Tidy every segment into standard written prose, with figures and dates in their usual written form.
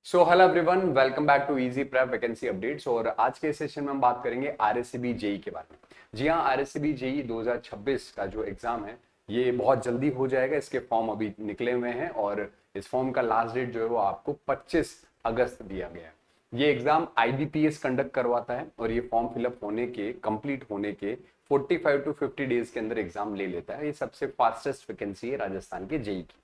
So hello everyone, welcome back to Easy Prep vacancy updates. और आज के session में हम बात करेंगे आरएससीबी जेई के बारे में। जी हाँ, आरएससीबी जेई 2026 का जो एग्जाम है ये बहुत जल्दी हो जाएगा। इसके फॉर्म अभी निकले हुए हैं और इस फॉर्म का लास्ट डेट जो है वो आपको 25 अगस्त दिया गया है। ये एग्जाम आईबीपीएस कंडक्ट करवाता है और ये फॉर्म फिलअप होने के कंप्लीट होने के 45 टू 50 डेज के अंदर एग्जाम ले लेता है। ये सबसे फास्टेस्ट वैकेंसी है राजस्थान के जेई की।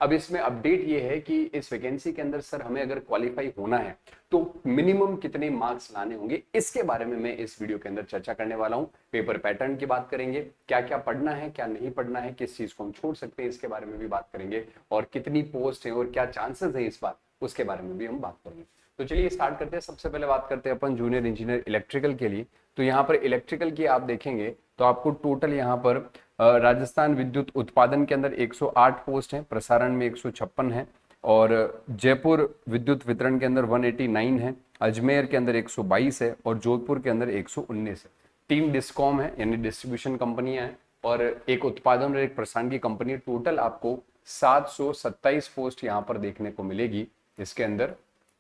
अब इसमें अपडेट ये है कि इस वैकेंसी के अंदर सर हमें अगर क्वालिफाई होना है तो मिनिमम कितने मार्क्स लाने होंगे, इसके बारे में मैं इस वीडियो के अंदर चर्चा करने वाला हूं। पेपर पैटर्न की बात करेंगे, क्या क्या पढ़ना है क्या नहीं पढ़ना है, किस चीज को हम छोड़ सकते हैं, इसके बारे में भी बात करेंगे। और कितनी पोस्ट है और क्या चांसेस है इस बार, उसके बारे में भी हम बात करेंगे। तो चलिए स्टार्ट करते हैं। सबसे पहले बात करते हैं अपन जूनियर इंजीनियर इलेक्ट्रिकल के लिए। तो यहाँ पर इलेक्ट्रिकल की आप देखेंगे तो आपको टोटल यहाँ पर राजस्थान विद्युत उत्पादन के अंदर 108 पोस्ट हैं, प्रसारण में 156 है, और जयपुर विद्युत वितरण के अंदर 189 है, अजमेर के अंदर 122 है और जोधपुर के अंदर 119 है। 3 डिस्कॉम है यानी डिस्ट्रीब्यूशन कंपनियां हैं और एक उत्पादन और एक प्रसारण की कंपनी है। टोटल आपको 727 पोस्ट यहाँ पर देखने को मिलेगी इसके अंदर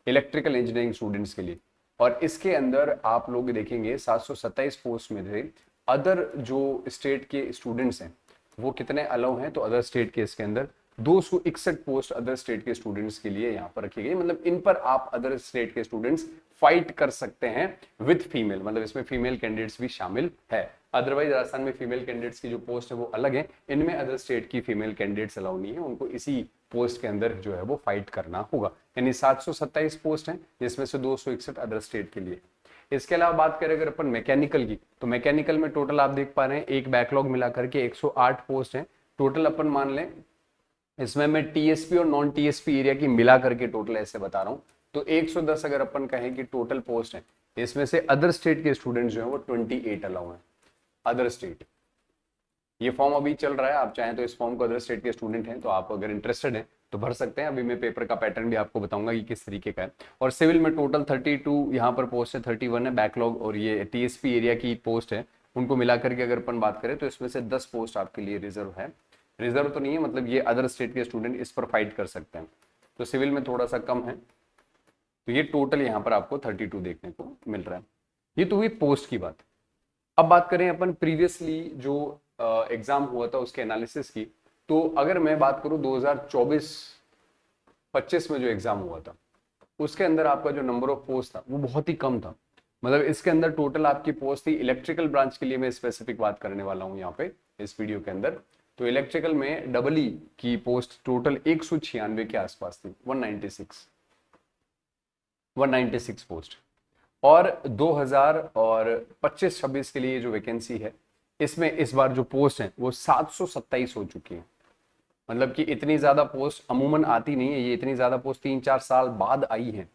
इलेक्ट्रिकल इंजीनियरिंग स्टूडेंट्स के लिए। और इसके अंदर आप लोग देखेंगे 727 पोस्ट में से अदर जो स्टेट के स्टूडेंट्स हैं वो कितने अलाउ हैं, तो अदर स्टेट के इसके अंदर 261 पोस्ट अदर स्टेट के स्टूडेंट्स के लिए यहाँ पर रखी गई। मतलब इन पर आप अदर स्टेट के स्टूडेंट्स फाइट कर सकते हैं विद फीमेल, मतलब इसमें फीमेल कैंडिडेट्स भी शामिल है। अदरवाइज राजस्थान में फीमेल कैंडिडेट्स की जो पोस्ट है वो अलग है, इनमें अदर स्टेट की फीमेल कैंडिडेट्स अलाउ नहीं है, उनको इसी पोस्ट के अंदर जो है वो फाइट करना होगा। यानी 727 पोस्ट हैं जिसमें से 261 अदर स्टेट के लिए। इसके अलावा बात करें अगर अपन मैकेनिकल की, तो मैकेनिकल में टोटल आप देख पा रहे हैं एक बैकलॉग मिला करके 108 पोस्ट हैं टोटल। अपन मान लें इसमें मैं टीएसपी और नॉन टीएसपी एरिया की मिला करके टोटल ऐसे बता रहा हूं, तो 110 अगर अपन कहें कि टोटल पोस्ट है, इसमें से अदर स्टेट के स्टूडेंट जो है वो 28 अलाउ हैं। अदर स्टेट ये फॉर्म अभी चल रहा है, आप चाहें तो इस फॉर्म को अदर स्टेट के स्टूडेंट हैं तो आप अगर इंटरेस्टेड हैं तो भर सकते हैं। अभी मैं पेपर का पैटर्न भी आपको बताऊंगा कि किस तरीके का है। और सिविल में टोटल 32 यहाँ पर पोस्ट है, 31 है बैकलॉग, और ये टीएसपी एरिया की पोस्ट है, उनको मिलाकर के अगर अपन बात करें तो इसमें से 10 पोस्ट आपके लिए रिजर्व है। रिजर्व तो नहीं है, मतलब ये अदर स्टेट के स्टूडेंट इस पर फाइट कर सकते हैं, तो सिविल में थोड़ा सा कम है। तो ये टोटल यहाँ पर आपको 32 देखने को मिल रहा है। ये तो हुई पोस्ट की बात। अब बात करें अपन प्रीवियसली जो एग्जाम हुआ था उसके एनालिसिस की, तो अगर मैं बात करूं 2024-25 में जो एग्जाम हुआ था उसके अंदर आपका जो नंबर ऑफ पोस्ट था वो बहुत ही कम था। मतलब इसके अंदर टोटल आपकी पोस्ट थी, इलेक्ट्रिकल ब्रांच के लिए मैं स्पेसिफिक बात करने वाला हूं यहाँ पे इस वीडियो के अंदर। तो इलेक्ट्रिकल में डबल ई की पोस्ट टोटल 196 के आसपास थी, 196 पोस्ट। और 2025-26 के लिए जो वैकेंसी है इसमें इस बार जो पोस्ट है वो 727 हो चुकी है। मतलब कि इतनी ज्यादा पोस्ट अमूमन आती नहीं है, ये इतनी ज्यादा पोस्ट 3-4 साल बाद आई है।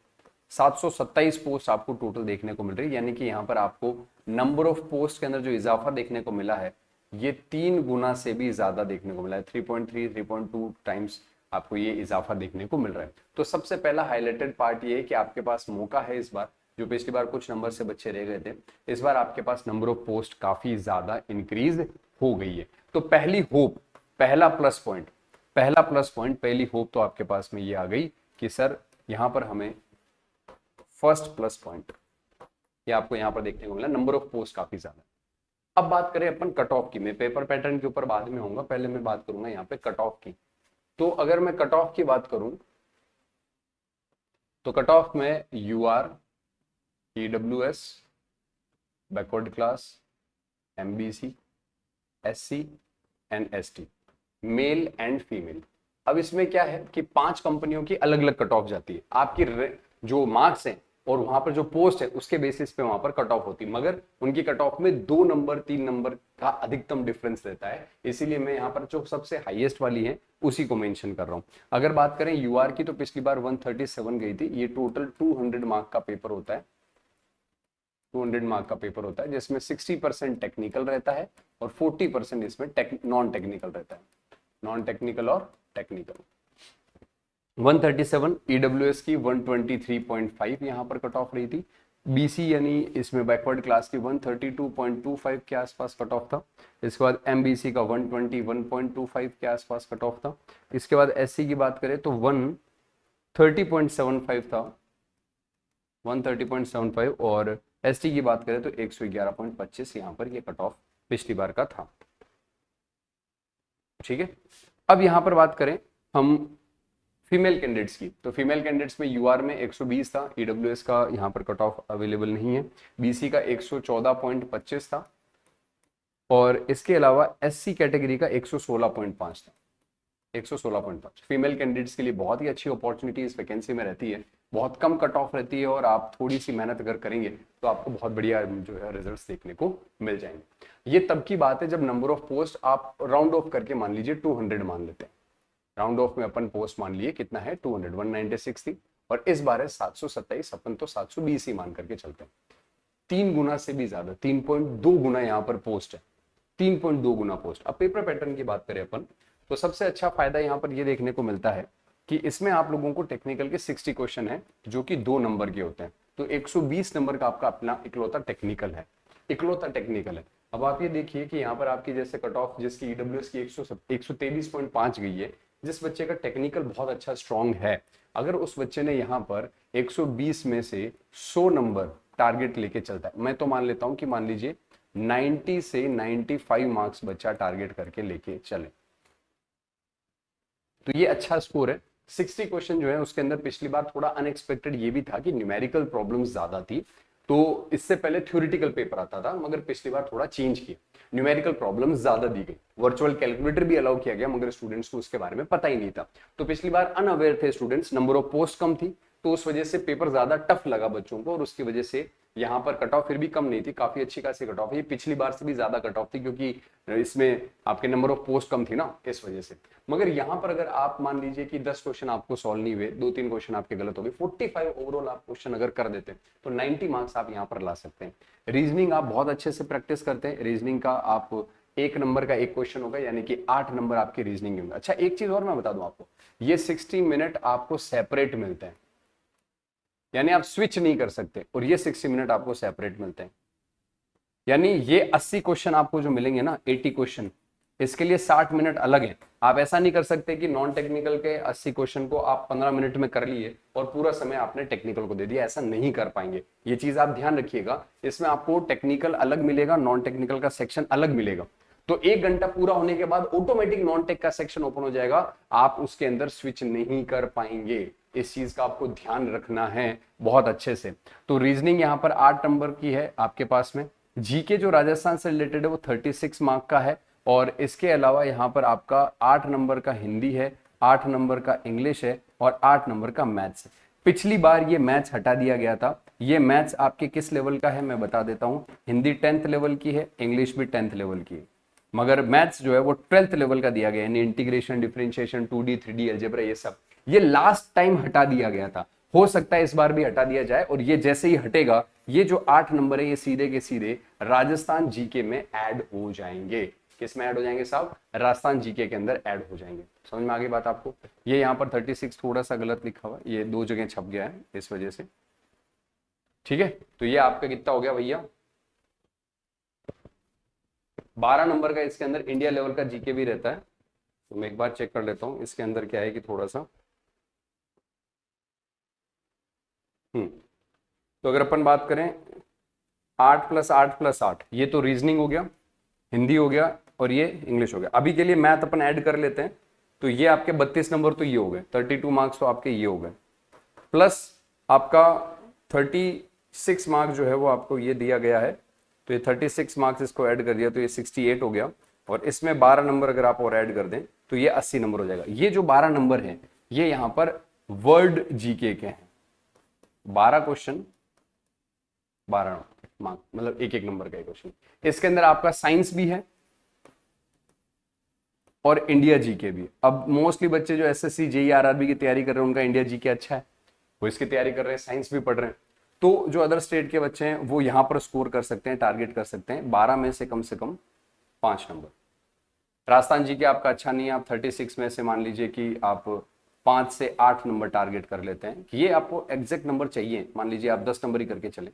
727 पोस्ट आपको टोटल देखने को मिल रही है, यानी कि यहाँ पर आपको नंबर ऑफ पोस्ट के अंदर जो इजाफा देखने को मिला है ये 3 गुना से भी ज्यादा देखने को मिला है। 3.3 3.2 टाइम्स आपको ये इजाफा देखने को मिल रहा है। तो सबसे पहला हाईलाइटेड पार्ट ये है कि आपके पास मौका है इस बार, जो पिछली बार कुछ नंबर से बच्चे रह गए थे, इस बार आपके पास नंबर ऑफ पोस्ट काफी ज्यादा इंक्रीज हो गई है। तो पहली होप, पहला प्लस पॉइंट, पहली होप तो आपके पास में ये आ गई कि सर यहां पर हमें फर्स्ट प्लस पॉइंट ये आपको यहां पर देखने को मिला, नंबर ऑफ पोस्ट काफी ज्यादा। अब बात करें अपन कट ऑफ की, मैं पेपर पैटर्न के ऊपर बाद में होऊंगा, पहले मैं बात करूंगा यहाँ पे कट ऑफ की। तो अगर मैं कट ऑफ की बात करूं तो कट ऑफ में UR, EWS, backward class, MBC, SC and ST, male and female. अब इसमें क्या है कि 5 कंपनियों की अलग अलग कट ऑफ जाती है। आपकी जो मार्क्स हैं और वहां पर जो पोस्ट है उसके बेसिस पे वहां पर कट ऑफ होती है, मगर उनकी कट ऑफ में 2 नंबर 3 नंबर का अधिकतम डिफरेंस रहता है। इसीलिए मैं यहाँ पर जो सबसे हाईएस्ट वाली है उसी को मेंशन कर रहा हूँ। अगर बात करें यूआर की तो पिछली बार 137 गई थी। ये टोटल 200 मार्क का पेपर होता है, 200 मार्क का पेपर होता है जिसमें 60% टेक्निकल रहता है और 40% इसमें नॉन टेक्निकल रहता है, नॉन टेक्निकल और टेक्निकल। 137 ईडब्ल्यूएस की 123.5 यहां पर कट ऑफ रही थी। बीसी यानी इसमें बैकवर्ड क्लास की 132.25 के आसपास कट ऑफ था। इसके बाद एमबीसी का 121.25 के आसपास कट ऑफ था। इसके बाद एससी की बात करें तो 130.75 था, 130.75। और एसटी की बात करें तो 111.25 यहाँ पर ये कट ऑफ पिछली बार का था। ठीक है, अब यहाँ पर बात करें हम फीमेल कैंडिडेट्स की, तो फीमेल कैंडिडेट्स में यूआर में 120 था, ईडब्ल्यूएस का यहाँ पर कट ऑफ अवेलेबल नहीं है, बीसी का 114.25 था, और इसके अलावा एससी कैटेगरी का 116.5 था, 116.5। फीमेल कैंडिडेट्स के लिए बहुत ही अच्छी अपॉर्चुनिटी इस वैकेंसी में रहती है, बहुत कम कट ऑफ रहती है, और आप थोड़ी सी मेहनत अगर करेंगे तो आपको बहुत बढ़िया जो है रिजल्ट्स देखने को मिल जाएंगे। ये तब की बात है जब नंबर ऑफ पोस्ट आप राउंड ऑफ करके मान लीजिए 200 मान लेते हैं, राउंड ऑफ में अपन पोस्ट मान लिए कितना है 200, 196 थी, और इस बार है 727, अपन तो 720 ही मान करके चलते हैं, 3 गुना से भी ज्यादा, 3.2 गुना यहाँ पर पोस्ट है, 3.2 गुना पोस्ट। अब पेपर पैटर्न की बात करें अपन, तो सबसे अच्छा फायदा यहाँ पर ये देखने को मिलता है कि इसमें आप लोगों को टेक्निकल के 60 क्वेश्चन है जो कि 2 नंबर के होते हैं, तो 120 नंबर का आपका अपना इकलौता टेक्निकल है, इकलौता टेक्निकल है। अब आप ये देखिए कि यहाँ पर आपकी जैसे कट ऑफ जिसकी ईडब्ल्यूएस की 123.5 गई है, जिस बच्चे का टेक्निकल बहुत अच्छा स्ट्रांग है, अगर उस बच्चे ने यहाँ पर 120 में से 100 नंबर टारगेट लेके चलता है, मैं तो मान लेता हूं कि मान लीजिए 90 से 95 मार्क्स बच्चा टारगेट करके लेके चले, तो ये अच्छा स्कोर है। 60 क्वेश्चन जो है उसके अंदर पिछली बार थोड़ा अनएक्सपेक्टेड ये भी था कि न्यूमेरिकल प्रॉब्लम्स ज्यादा थी, तो इससे पहले थ्योरेटिकल पेपर आता था, मगर पिछली बार थोड़ा चेंज किया, न्यूमेरिकल प्रॉब्लम्स ज्यादा दी गई, वर्चुअल कैलकुलेटर भी अलाउ किया गया, मगर स्टूडेंट्स को उसके बारे में पता ही नहीं था, तो पिछली बार अनअवेयर थे स्टूडेंट्स, नंबर ऑफ पोस्ट कम थी, तो उस वजह से पेपर ज्यादा टफ लगा बच्चों को, और उसकी वजह से यहाँ पर कट ऑफ फिर भी कम नहीं थी, काफी अच्छी खासी कट ऑफ है, पिछली बार से भी ज्यादा कट ऑफ थी, क्योंकि इसमें आपके नंबर ऑफ पोस्ट कम थी ना, इस वजह से। मगर यहाँ पर अगर आप मान लीजिए कि 10 क्वेश्चन आपको सॉल्व नहीं हुए, 2-3 क्वेश्चन आपके गलत हो गए, 45 ओवरऑल आप क्वेश्चन अगर कर देते हैं तो 90 मार्क्स आप यहाँ पर ला सकते हैं। रीजनिंग आप बहुत अच्छे से प्रैक्टिस करते हैं, रीजनिंग का आप 1 नंबर का 1 क्वेश्चन होगा, यानी कि 8 नंबर आपकी रीजनिंग होंगे। अच्छा, एक चीज और मैं बता दूं आपको, ये 60 मिनट आपको सेपरेट मिलते हैं, यानी आप स्विच नहीं कर सकते, और ये 60 मिनट आपको सेपरेट मिलते हैं, यानी ये 80 क्वेश्चन आपको जो मिलेंगे ना, 80 क्वेश्चन, इसके लिए 60 मिनट अलग है। आप ऐसा नहीं कर सकते कि नॉन टेक्निकल के 80 क्वेश्चन को आप 15 मिनट में कर लिए और पूरा समय आपने टेक्निकल को दे दिया, ऐसा नहीं कर पाएंगे। ये चीज आप ध्यान रखिएगा, इसमें आपको टेक्निकल अलग मिलेगा, नॉन टेक्निकल का सेक्शन अलग मिलेगा, तो 1 घंटा पूरा होने के बाद ऑटोमेटिक नॉन टेक का सेक्शन ओपन हो जाएगा, आप उसके अंदर स्विच नहीं कर पाएंगे, इस चीज का आपको ध्यान रखना है बहुत अच्छे से। तो रीजनिंग यहाँ पर 8 नंबर की है आपके पास में, जीके जो राजस्थान से रिलेटेड है वो 36 मार्क का है, और इसके अलावा यहाँ पर आपका 8 नंबर का हिंदी है, 8 नंबर का इंग्लिश है, और 8 नंबर का मैथ्स है। पिछली बार ये मैथ्स हटा दिया गया था, ये मैथ्स आपके किस लेवल का है मैं बता देता हूँ, हिंदी 10th लेवल की है, इंग्लिश भी 10th लेवल की है, मगर मैथ्स जो है वो 12th लेवल का दिया गया है, यानी integration, differentiation, 2D 3D algebra, ये सब ये लास्ट टाइम हटा दिया गया था, हो सकता है इस बार भी हटा दिया जाए, और ये जैसे ही हटेगा ये जो 8 नंबर है ये सीधे के सीधे राजस्थान जीके में ऐड हो जाएंगे। किस में ऐड हो जाएंगे साहब? राजस्थान जीके के अंदर ऐड हो जाएंगे। समझ में आ गई बात आपको? ये यहाँ पर 36 थोड़ा सा गलत लिखा हुआ, ये 2 जगह छप गया है इस वजह से, ठीक है। तो ये आपका कितना हो गया भैया? 12 नंबर का इसके अंदर इंडिया लेवल का जीके भी रहता है, तो मैं एक बार चेक कर लेता हूँ इसके अंदर क्या है कि थोड़ा सा तो अगर अपन बात करें 8 + 8 + 8, ये तो रीजनिंग हो गया, हिंदी हो गया, और ये इंग्लिश हो गया। अभी के लिए मैथ अपन ऐड कर लेते हैं, तो ये आपके 32 नंबर तो ये हो गए, 32 मार्क्स तो आपके ये हो गए, प्लस आपका 36 मार्क्स जो है वो आपको ये दिया गया है, तो ये 36 मार्क्स इसको ऐड कर दिया तो ये 68 हो गया, और इसमें 12 नंबर अगर आप और ऐड कर दें तो ये 80 नंबर हो जाएगा। ये जो 12 नंबर है ये यहाँ पर वर्ल्ड जीके के हैं, 12 क्वेश्चन 12 मार्क, मतलब एक एक नंबर का क्वेश्चन। इसके अंदर आपका साइंस भी है और इंडिया जीके भी है। अब मोस्टली बच्चे जो एसएससी जेईई आरआरबी की तैयारी कर रहे हैं उनका इंडिया जीके अच्छा है, वो इसकी तैयारी कर रहे हैं, साइंस भी पढ़ रहे हैं, तो जो अदर स्टेट के बच्चे हैं वो यहां पर स्कोर कर सकते हैं, टारगेट कर सकते हैं 12 में से कम 5 नंबर। राजस्थान जीके आपका अच्छा नहीं है, आप 36 में से मान लीजिए कि आप 5 से 8 नंबर टारगेट कर लेते हैं, ये आपको एग्जैक्ट नंबर चाहिए, मान लीजिए आप 10 नंबर ही करके चले,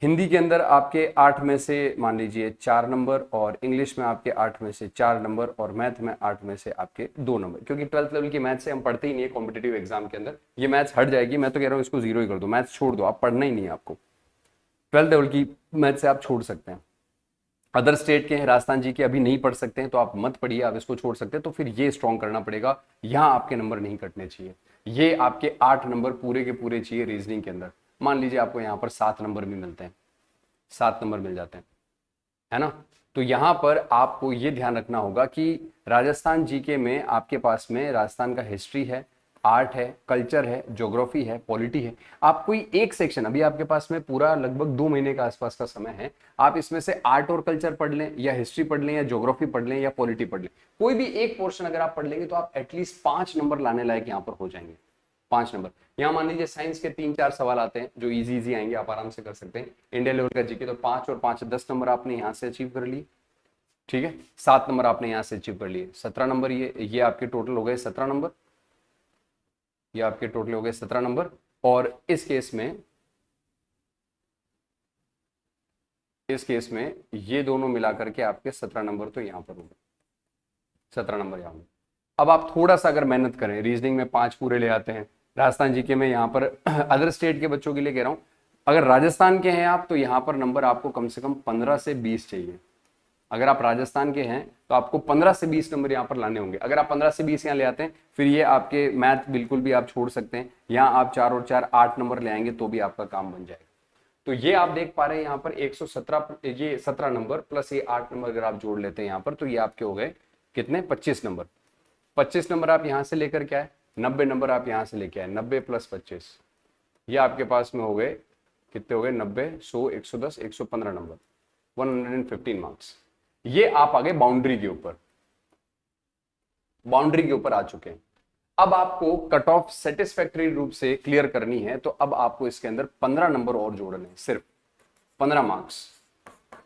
हिंदी के अंदर आपके 8 में से मान लीजिए 4 नंबर, और इंग्लिश में आपके 8 में से 4 नंबर, और मैथ में 8 में से आपके 2 नंबर। क्योंकि 12th लेवल की मैथ से हम पढ़ते ही नहीं है कॉम्पिटेटिव एग्जाम के अंदर, ये मैथ्स हट जाएगी। मैं तो कह रहा हूँ इसको जीरो ही कर दो, मैथ्स छोड़ दो, आप पढ़ना ही नहीं है आपको। 12th लेवल की मैथ से आप छोड़ सकते हैं। अदर स्टेट के हैं, राजस्थान जी के अभी नहीं पढ़ सकते हैं तो आप मत पढ़िए, आप इसको छोड़ सकते हैं। तो फिर ये स्ट्रॉन्ग करना पड़ेगा, यहाँ आपके नंबर नहीं कटने चाहिए। ये आपके 8 नंबर पूरे के पूरे चाहिए रीजनिंग के अंदर। मान लीजिए आपको यहाँ पर 7 नंबर भी मिलते हैं, 7 नंबर मिल जाते हैं, है ना। तो यहाँ पर आपको ये ध्यान रखना होगा कि राजस्थान जीके में आपके पास में राजस्थान का हिस्ट्री है, आर्ट है, कल्चर है, ज्योग्राफी है, पॉलिटी है। आप कोई एक सेक्शन, अभी आपके पास में पूरा लगभग 2 महीने का आसपास का समय है, आप इसमें से आर्ट और कल्चर पढ़ लें, या हिस्ट्री पढ़ लें, या ज्योग्राफी पढ़ लें, या पॉलिटी पढ़ लें। कोई भी एक पोर्शन अगर आप पढ़ लेंगे तो आप एटलीस्ट 5 नंबर लाने लायक यहाँ पर हो जाएंगे। 5 नंबर। यहाँ मान लीजिए साइंस के 3-4 सवाल आते हैं जो इजी इजी आएंगे, आप आराम से कर सकते हैं। इंडिया लेवल का जीके तो 5 और 5 10 नंबर आपने यहाँ से अचीव कर लिए, ठीक है। 7 नंबर आपने यहाँ से अचीव कर लिए, 17 नंबर। ये आपके टोटल हो गए 17 नंबर, ये आपके टोटल हो गए 17 नंबर। और इस केस में ये दोनों मिलाकर के आपके 17 नंबर तो यहाँ पर हो गए, 17 नंबर यहाँ पर। अब आप थोड़ा सा अगर मेहनत करें, रीजनिंग में 5 पूरे ले आते हैं, राजस्थान जीके में यहाँ पर अदर स्टेट के बच्चों के लिए कह रहा हूँ, अगर राजस्थान के हैं आप तो यहाँ पर नंबर आपको कम से कम 15 से 20 चाहिए। अगर आप राजस्थान के हैं तो आपको 15 से 20 नंबर यहाँ पर लाने होंगे। अगर आप 15 से 20 यहाँ ले आते हैं, फिर ये आपके मैथ बिल्कुल भी आप छोड़ सकते हैं। यहाँ आप 4 और 4 8 नंबर ले आएंगे तो भी आपका काम बन जाएगा। तो ये आप देख पा रहे हैं यहाँ पर 117, ये 17 नंबर प्लस ये 8 नंबर अगर आप जोड़ लेते हैं यहाँ पर, तो ये आपके हो गए कितने, 25 नंबर। 25 नंबर आप यहाँ से लेकर के आए, 90 नंबर आप यहाँ से लेके आए, 90 प्लस 25, ये आपके पास में हो गए कितने, हो गए 90, 100, 110, 115 नंबर, 115 मार्क्स। ये आप आगे बाउंड्री के ऊपर, बाउंड्री के ऊपर आ चुके हैं। अब आपको कट ऑफ सेटिस्फैक्टरी रूप से क्लियर करनी है, तो अब आपको इसके अंदर 15 नंबर और जोड़ने हैं, सिर्फ 15 मार्क्स।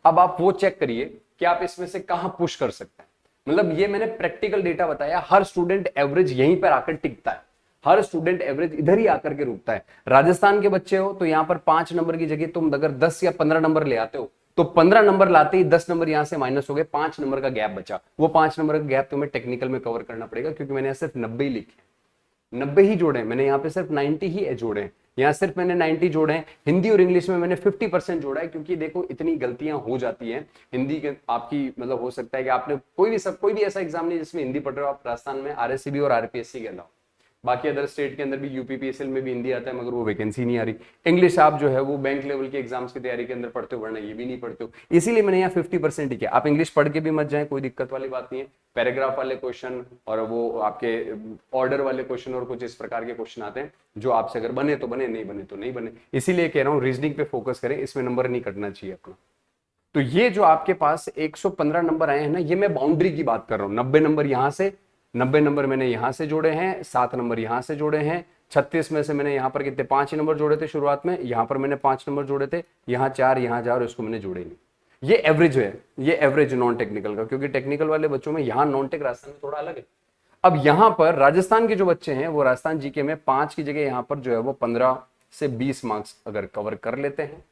अब आप वो चेक करिए कि आप इसमें से कहां पुश कर सकते हैं। मतलब ये मैंने प्रैक्टिकल डेटा बताया, हर स्टूडेंट एवरेज यहीं पर आकर टिकता है, हर स्टूडेंट एवरेज इधर ही आकर के रुकता है। राजस्थान के बच्चे हो तो यहाँ पर 5 नंबर की जगह तुम अगर 10 या 15 नंबर ले आते हो, तो 15 नंबर लाते ही 10 नंबर यहां से माइनस हो गए, 5 नंबर का गैप बचा। वो 5 नंबर का गैप तुम्हें टेक्निकल में कवर करना पड़ेगा, क्योंकि मैंने सिर्फ 90 ही लिखे, 90 ही जोड़े, मैंने यहाँ पे सिर्फ 90 ही जोड़े हैं, यहाँ सिर्फ मैंने 90 जोड़े हैं। हिंदी और इंग्लिश में मैंने 50% जोड़ा है, क्योंकि देखो इतनी गलतियां हो जाती हैं हिंदी के आपकी, मतलब हो सकता है कि आपने कोई भी ऐसा एग्जाम नहीं जिसमें हिंदी पढ़ रहे हो आप राजस्थान में, आरएससीबी और आरपीएससी के अलावा। बाकी अदर स्टेट के अंदर भी यूपीपीएसएल में भी हिंदी आता है, मगर वो वैकेंसी नहीं आ रही। इंग्लिश आप जो है वो बैंक लेवल के एग्जाम्स की तैयारी के अंदर पढ़ते हो, वरना ये भी नहीं पढ़ते हो। इसीलिए मैंने यहाँ 50% ही किया। आप इंग्लिश पढ़ के भी मत जाए, कोई दिक्कत वाली बात नहीं है। पैराग्राफ वाले क्वेश्चन और वो आपके ऑर्डर वाले क्वेश्चन और कुछ इस प्रकार के क्वेश्चन आते हैं, जो आपसे अगर बने तो बने, नहीं बने तो नहीं बने। इसीलिए कह रहा हूँ रीजनिंग पे फोकस करें, इसमें नंबर नहीं कटना चाहिए अपना। तो ये जो आपके पास 115 नंबर आए हैं ना, ये मैं बाउंड्री की बात कर रहा हूँ। 90 नंबर यहां से, 90 नंबर मैंने यहां से जोड़े हैं, 7 नंबर यहां से जोड़े हैं, 36 में से मैंने यहां पर कितने 5 ही नंबर जोड़े थे शुरुआत में, यहां पर मैंने 5 नंबर जोड़े थे, यहां 4, यहां 4, इसको मैंने जोड़े नहीं। ये एवरेज है, ये एवरेज नॉन टेक्निकल का, क्योंकि टेक्निकल वाले बच्चों में यहां नॉन टेक राजस्थान में थोड़ा अलग है। अब यहां पर राजस्थान के जो बच्चे हैं वो राजस्थान जीके में 5 की जगह यहां पर जो है वो 15 से 20 मार्क्स अगर कवर कर लेते हैं,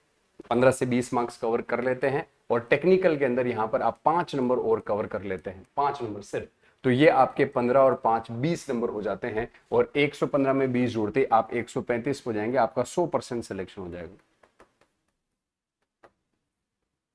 15 से 20 मार्क्स कवर कर लेते हैं, और टेक्निकल के अंदर यहां पर आप 5 नंबर और कवर कर लेते हैं, 5 नंबर सिर्फ, तो ये आपके 15 और 5 20 नंबर हो जाते हैं। और 115 में 20 जोड़ते आप 135 हो जाएंगे, आपका 100% सिलेक्शन हो जाएगा।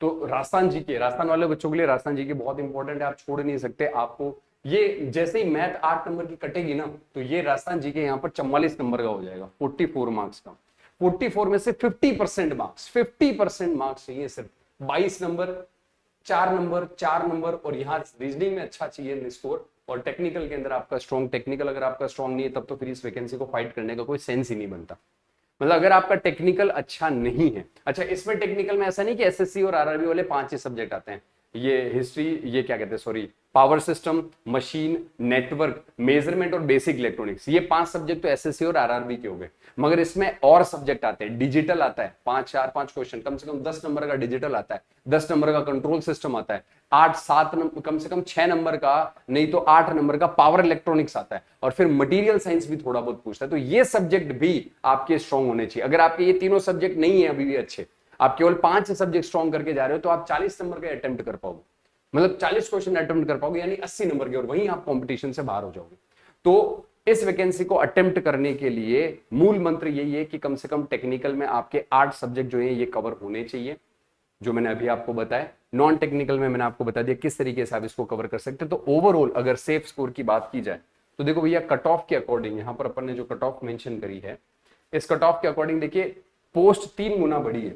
तो राजस्थान वाले बच्चों के लिए राजस्थान जी के बहुत इंपॉर्टेंट है, आप छोड़ नहीं सकते। आपको ये जैसे ही मैथ 8 नंबर की कटेगी ना, तो ये राजस्थान जी के यहाँ पर 44 नंबर का हो जाएगा, 44 मार्क्स का। 44 में से 50% मार्क्स, 50% मार्क्स चाहिए सिर्फ, 22 नंबर, 4 नंबर, 4 नंबर, और यहाँ रीजनिंग में अच्छा चाहिए स्कोर, और टेक्निकल के अंदर आपका स्ट्रॉन्ग, टेक्निकल अगर आपका स्ट्रॉन्ग नहीं है तब तो फिर इस वैकेंसी को फाइट करने का कोई सेंस ही नहीं बनता। मतलब अगर आपका टेक्निकल अच्छा नहीं है, अच्छा इसमें टेक्निकल में ऐसा नहीं कि एसएससी और आरआरबी वाले 5 ही सब्जेक्ट आते हैं, ये हिस्ट्री, ये क्या कहते हैं, sorry, power system, machine, network, measurement और बेसिक इलेक्ट्रॉनिक्स, ये 5 सब्जेक्ट तो एसएससी और आरआरबी के हो गए। मगर इसमें और सब्जेक्ट आते हैं, डिजिटल आता है, 5 क्वेश्चन, कम से कम 10 नंबर का डिजिटल आता है, 10 नंबर का कंट्रोल सिस्टम आता है, 8-7 नंबर, कम से कम 6 नंबर का, नहीं तो 8 नंबर का पावर इलेक्ट्रॉनिक्स आता है, और फिर मटेरियल साइंस भी थोड़ा बहुत पूछता है। तो ये सब्जेक्ट भी आपके स्ट्रॉन्ग होने चाहिए। अगर आपके ये तीनों सब्जेक्ट नहीं है अभी भी अच्छे, आप केवल 5 सब्जेक्ट स्ट्रॉन्ग करके जा रहे हो तो आप 40 नंबर के अटेम्प्ट कर पाओगे, मतलब 40 क्वेश्चन अटेम्प्ट कर पाओगे, यानी 80 नंबर के, और वहीं आप कंपटीशन से बाहर हो जाओगे। तो इस वैकेंसी को अटेम्प्ट करने के लिए मूल मंत्र यही है कि कम से कम टेक्निकल में आपके 8 सब्जेक्ट जो है ये कवर होने चाहिए, जो मैंने अभी आपको बताया। नॉन टेक्निकल में मैंने आपको बता दिया किस तरीके से आप इसको कवर कर सकते हैं। तो ओवरऑल अगर सेफ स्कोर की बात की जाए तो देखो भैया, कट ऑफ के अकॉर्डिंग यहां पर अपन ने जो कट ऑफ मेंशन करी है, इस कट ऑफ के अकॉर्डिंग देखिए पोस्ट 3 गुना बढ़ी है,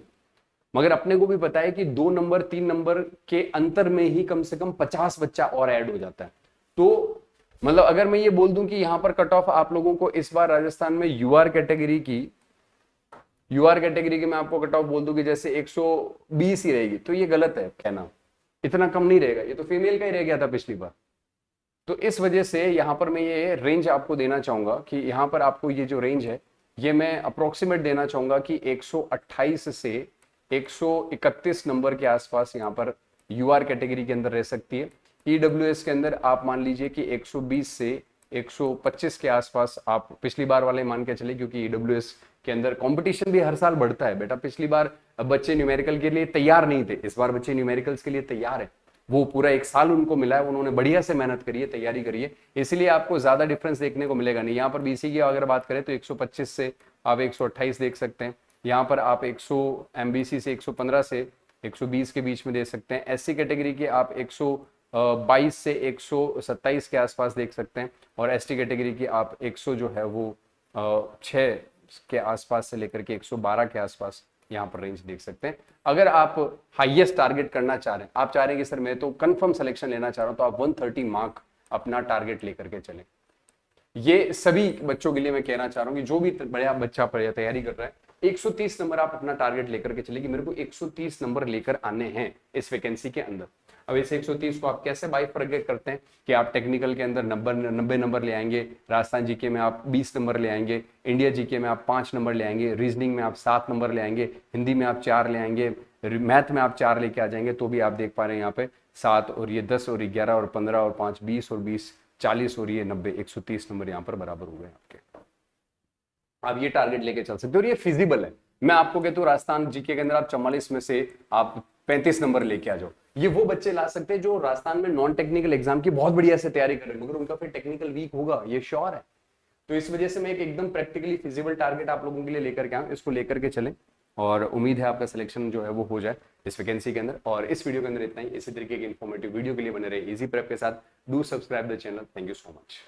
मगर अपने को भी पता है कि 2 नंबर 3 नंबर के अंतर में ही कम से कम 50 बच्चा और ऐड हो जाता है। तो मतलब अगर मैं ये बोल दूं कि यहां पर कट ऑफ आप लोगों को इस बार राजस्थान में यूआर कैटेगरी की मैं आपको कट ऑफ बोल दूं कि जैसे 120 ही रहेगी, तो ये गलत है कहना, इतना कम नहीं रहेगा, ये तो फीमेल का ही रह गया था पिछली बार। तो इस वजह से यहां पर मैं ये रेंज आपको देना चाहूंगा कि यहां पर आपको ये जो रेंज है ये मैं अप्रोक्सीमेट देना चाहूंगा कि 128 से 131 नंबर के आसपास यहां पर यूआर कैटेगरी के अंदर रह सकती है। ईडब्ल्यूएस के अंदर आप मान लीजिए कि 120 से 125 के आसपास आप पिछली बार वाले मान के चले, क्योंकि ईडब्ल्यूएस के अंदर कंपटीशन भी हर साल बढ़ता है बेटा। पिछली बार बच्चे न्यूमेरिकल के लिए तैयार नहीं थे, इस बार बच्चे न्यूमेरिकल्स के लिए तैयार है। वो पूरा 1 साल उनको मिला है, उन्होंने बढ़िया से मेहनत करी है, तैयारी करी है, इसलिए आपको ज्यादा डिफरेंस देखने को मिलेगा नहीं। यहाँ पर बीसी की अगर बात करें तो 125 से आप 128 देख सकते हैं, यहाँ पर आप 100 एमबीसी से 115 से 120 के बीच में दे सकते हैं। एससी कैटेगरी के आप 122 से 127 के आसपास देख सकते हैं, और एसटी कैटेगरी की आप 100 जो है वो 6 के आसपास से लेकर के 112 के आसपास यहाँ पर रेंज देख सकते हैं। अगर आप हाईएस्ट टारगेट करना चाह रहे हैं, आप चाह रहे हैं कि सर मैं तो कंफर्म सिलेक्शन लेना चाह रहा हूं, तो आप 130 मार्क अपना टारगेट लेकर के चलें। ये सभी बच्चों के लिए मैं कहना चाह रहा हूं कि जो भी बड़ा बच्चा तैयारी कर रहा है, 130 नंबर आप अपना टारगेट लेकर के चले कि मेरे को 130 नंबर लेकर आने हैं इस वैकेंसी के अंदर। अब इस 130 को आप कैसे बाइफरकेट करते हैं कि आप टेक्निकल के अंदर 90 नंबर ले आएंगे, राजस्थान जीके में आप 20 नंबर ले आएंगे, इंडिया जीके में आप 5 नंबर ले आएंगे, रीजनिंग में आप 7 नंबर ले आएंगे, हिंदी में आप 4 ले आएंगे, मैथ में आप 4 लेके आ जाएंगे, तो भी आप देख पा रहे हैं यहाँ पे 7 और ये 10 और 11 और 15 और 5 20 और 20 40 और ये 90 130 नंबर यहाँ पर बराबर हो गए आपके। आप ये टारगेट लेके चल सकते हो और ये फिजिबल है। मैं आपको कहता हूँ राजस्थान जीके के अंदर आप 44 में से आप 35 नंबर लेके आ जाओ। ये वो बच्चे ला सकते हैं जो राजस्थान में नॉन टेक्निकल एग्जाम की बहुत बढ़िया से तैयारी कर रहे हैं, मगर उनका फिर टेक्निकल वीक होगा, ये श्योर है। तो इस वजह से मैं एक एकदम प्रैक्टिकली फिजिबल टारगेट आप लोगों के लिए लेकर के आऊँ, इसको लेकर के चलें और उम्मीद है आपका सिलेक्शन जो है वो हो जाए इस वैकेंसी के अंदर। और इस वीडियो के अंदर इतना ही। इसी तरीके की इन्फॉर्मेटिव वीडियो के लिए बने रहे इजी प्रेप के साथ। Do subscribe the channel. Thank you so much.